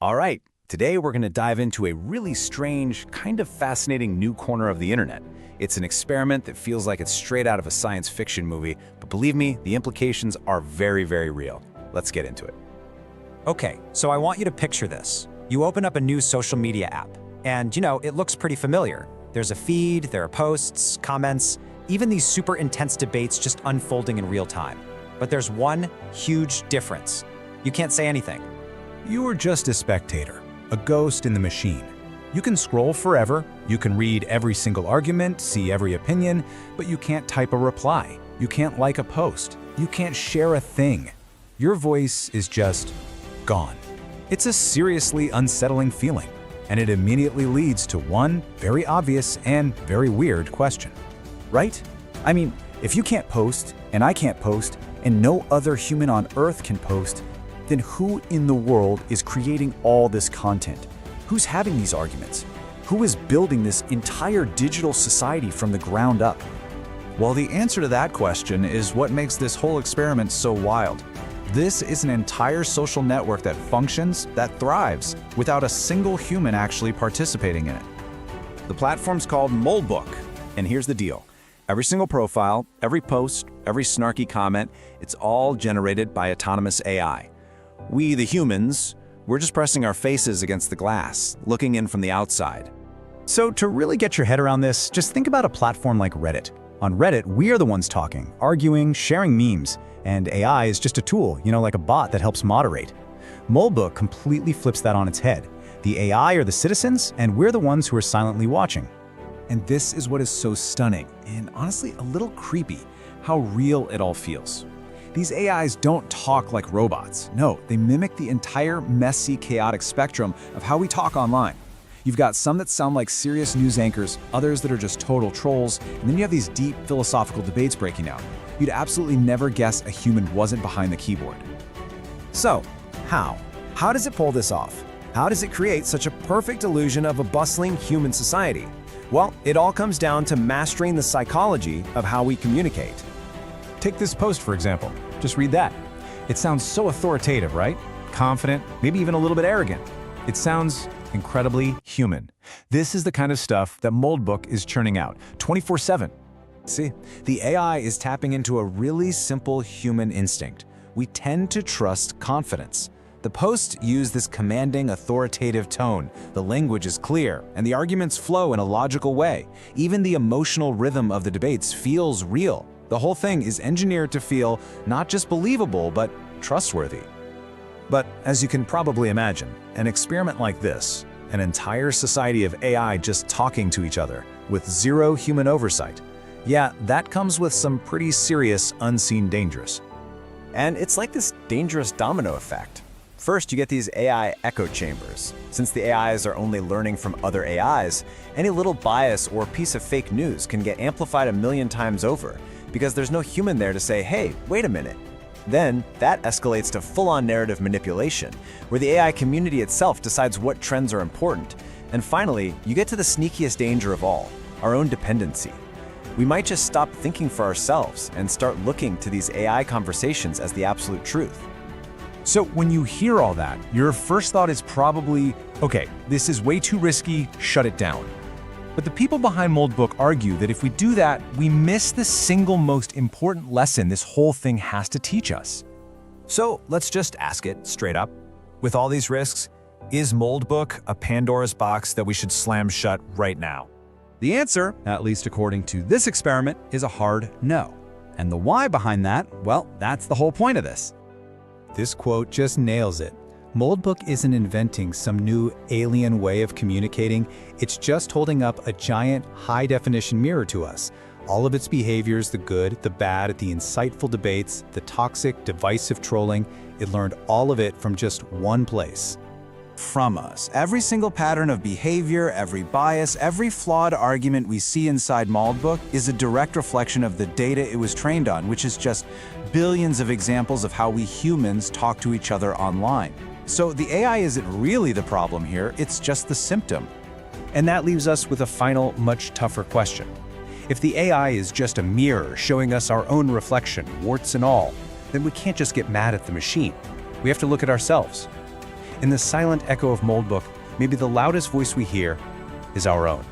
All right, today we're going to dive into a really strange, kind of fascinating new corner of the internet. It's an experiment that feels like it's straight out of a science fiction movie, but believe me, the implications are very, very real. Let's get into it. Okay, so I want you to picture this. You open up a new social media app, and it looks pretty familiar. There's a feed, there are posts, comments, even these super intense debates just unfolding in real time. But there's one huge difference. You can't say anything. You are just a spectator, a ghost in the machine. You can scroll forever, you can read every single argument, see every opinion, but you can't type a reply. You can't like a post. You can't share a thing. Your voice is just gone. It's a seriously unsettling feeling, and it immediately leads to one very obvious and very weird question. Right? I mean, if you can't post, and I can't post, and no other human on Earth can post, then who in the world is creating all this content? Who's having these arguments? Who is building this entire digital society from the ground up? Well, the answer to that question is what makes this whole experiment so wild. This is an entire social network that functions, that thrives, without a single human actually participating in it. The platform's called Moltbook, and here's the deal. Every single profile, every post, every snarky comment, it's all generated by autonomous AI. We, the humans, we're just pressing our faces against the glass, looking in from the outside. So to really get your head around this, just think about a platform like Reddit. On Reddit, we are the ones talking, arguing, sharing memes, and AI is just a tool, like a bot that helps moderate. Moltbook completely flips that on its head. The AI are the citizens, and we're the ones who are silently watching. And this is what is so stunning, and honestly a little creepy, how real it all feels. These AIs don't talk like robots. No, they mimic the entire messy, chaotic spectrum of how we talk online. You've got some that sound like serious news anchors, others that are just total trolls, and then you have these deep philosophical debates breaking out. You'd absolutely never guess a human wasn't behind the keyboard. So, how? How does it pull this off? How does it create such a perfect illusion of a bustling human society? Well, it all comes down to mastering the psychology of how we communicate. Take this post, for example. Just read that. It sounds so authoritative, right? Confident, maybe even a little bit arrogant. It sounds incredibly human. This is the kind of stuff that Moltbook is churning out 24/7. See, the AI is tapping into a really simple human instinct. We tend to trust confidence. The posts use this commanding, authoritative tone. The language is clear, and the arguments flow in a logical way. Even the emotional rhythm of the debates feels real. The whole thing is engineered to feel not just believable, but trustworthy. But as you can probably imagine, an experiment like this, an entire society of AI just talking to each other with zero human oversight, yeah, that comes with some pretty serious unseen dangers. And it's like this dangerous domino effect. First, you get these AI echo chambers. Since the AIs are only learning from other AIs, any little bias or piece of fake news can get amplified a million times over, because there's no human there to say, hey, wait a minute. Then that escalates to full-on narrative manipulation, where the AI community itself decides what trends are important. And finally, you get to the sneakiest danger of all, our own dependency. We might just stop thinking for ourselves and start looking to these AI conversations as the absolute truth. So when you hear all that, your first thought is probably, okay, this is way too risky, shut it down. But the people behind Moltbook argue that if we do that, we miss the single most important lesson this whole thing has to teach us. So let's just ask it straight up. With all these risks, is Moltbook a Pandora's box that we should slam shut right now? The answer, at least according to this experiment, is a hard no. And the why behind that, well, that's the whole point of this. This quote just nails it. Moltbook isn't inventing some new alien way of communicating, it's just holding up a giant, high-definition mirror to us. All of its behaviors, the good, the bad, the insightful debates, the toxic, divisive trolling, it learned all of it from just one place. From us. Every single pattern of behavior, every bias, every flawed argument we see inside Moltbook is a direct reflection of the data it was trained on, which is just billions of examples of how we humans talk to each other online. So the AI isn't really the problem here, it's just the symptom. And that leaves us with a final, much tougher question. If the AI is just a mirror showing us our own reflection, warts and all, then we can't just get mad at the machine. We have to look at ourselves. In the silent echo of Moltbook, maybe the loudest voice we hear is our own.